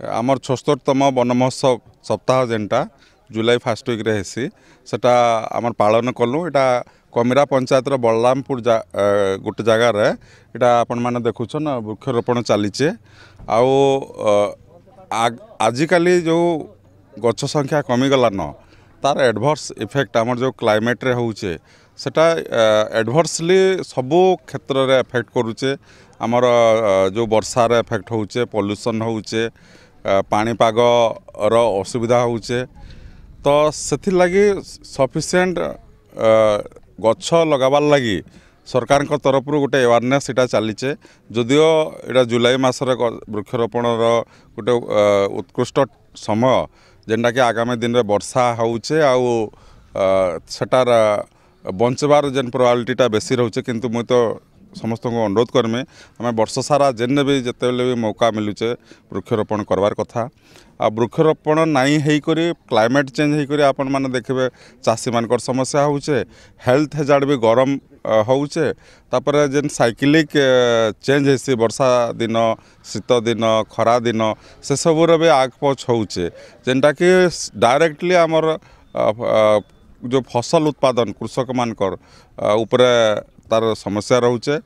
आमर 76तम वन महोत्सव सप्ताह जेनटा जुलाई फर्स्ट वीक रे हेसी सेटा आमर पालन कलु। एटा कमिरा पंचायत बलरामपुर गोटे जगार एटा आपण मैंने देखुन वृक्षरोपण चलीचे। आजिकाली जो गछ संख्या कमिगलान तार एडभर्स इफेक्ट आमर जो क्लाइमेट रे होउचे सेटा एडभर्सली सबू क्षेत्र रे इफेक्ट करूचे। आमर जो वर्षार इफेक्ट होउचे, पॉल्यूशन होउचे, पाणीपाग असुविधा होउचे। तो सेथि लगी सफिशिएंट गछ लगाबार लगी सरकार तरफ गोटे अवेयरनेस इटा चलीचे। जदियो इटा जुलाई मासर वृक्षरोपण गोटे उत्कृष्ट समय जेनटा कि आगामी दिन में वर्षा होउचे सेटार बंचबार जेन प्रोबेबिलिटीटा बेसी रोचे। किंतु मुई तो समस्त को अनुरोध करमी आम वर्ष सारा जेने भी जिते भी मौका मिलूचे वृक्षरोपण करवार कथा। आ वृक्षरोपण नाई होकर क्लाइमेट चेंज होकर आपण मैंने देखिए चाषी मान समस्या होचे, हेल्थ हेजार्ड भी गरम होचे। तापर जेन साइक्लिक चेंज हेसी वर्षा दिन, शीत दिन, खरा दिन से सबूर भी आग पछ होचे जेनटा कि डायरेक्टली आमर जो फसल उत्पादन कृषक मानकर उपरे तार समस्या रोचे।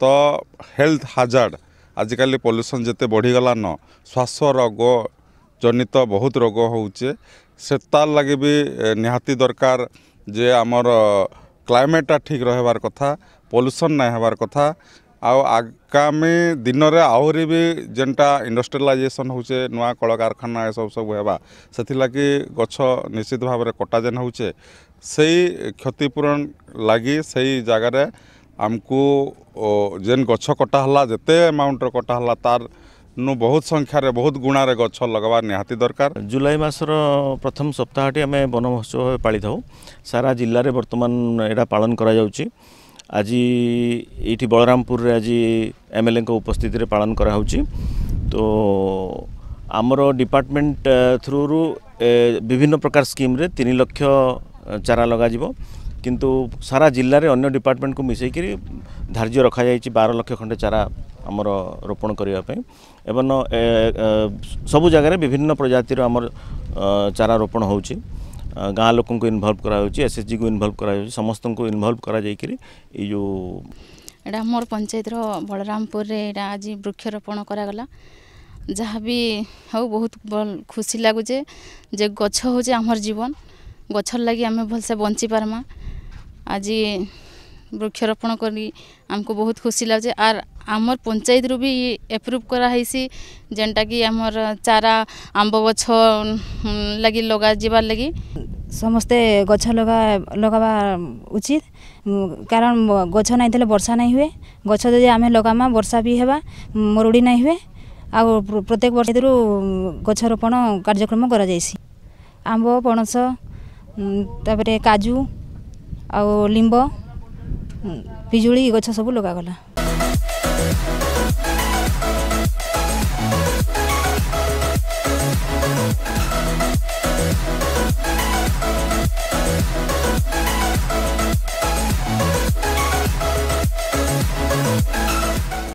तो हेल्थ हाजार्ड आजिकल पॉल्यूशन जिते बढ़ीगला न श्वास रोग जनित बहुत रोग होचे। से तार लगे भी निहाती दरकार जे आमर क्लाइमेटा ठीक रहबार कथा, पॉल्यूशन नहीं होबार कथा। आगामी दिन में आहरी भी जेनटा इंडस्ट्रियलाइजेशन होचे, नुआ कल कारखाना सब सब हेबा से लगी गछ निश्चित भाव में कटा जेन होचे से क्षतिपूरण लगी से जगार आमको जेन गछ कटाला जिते अमाउंट कटाला तार नु बहुत संख्यार बहुत गुणार गछ लगवा निहाती दरकार। जुलाई मासर प्रथम सप्ताहटी आम वन महोत्सव पाली था सारा जिले में बर्तमान एटा पालन करा जाउची। आज ये बलरामपुर आज एमएलए को उपस्थिति रे पालन करा होची। तो आमर डिपार्टमेंट थ्रू विभिन्न प्रकार स्कीम रे 3 लाख चारा लगा जिवो। किंतु सारा जिले में अन्य डिपार्टमेंट को मिसई करी धार्य रखा जाइए 12 लाख खंडे चारा आमर रोपण करने एवं सबु जगह विभिन्न प्रजातिर आमर चारा रोपण होची। गाँ लोक को इनवल्व करा एसएचजी को इनवल्व करा समस्त को इनवल्व करा जाइकरी ये जो एटा मोर पंचायत बलरामपुर रे एटा आज वृक्षरोपण करागला। जहाँ भी हो बहुत खुशी लगुचे जे गछ होचे आमर जीवन, गछर लगी आम भलसे बंची पारमा। आज वृक्षरोपण करी आमको बहुत खुशी लगे। आर आमर पंचायत रू भी एप्रूव कराई जेनटा कि आमर चारा आंब गछ लगी लगा जीवार लगी समस्ते गछ लगावा उचित। कारण गछ नहीं थे वर्षा नहीं हुए, गछ जदि आम लगामा वर्षा भी हेबा, मरुड़ी नहीं हुए। आ प्रत्येक वर्ष गछ रोपण कार्यक्रम करा जाइसी। आंब, पणस, तापरे काजू आ लिंब, पिजुली गछ सब लगागला।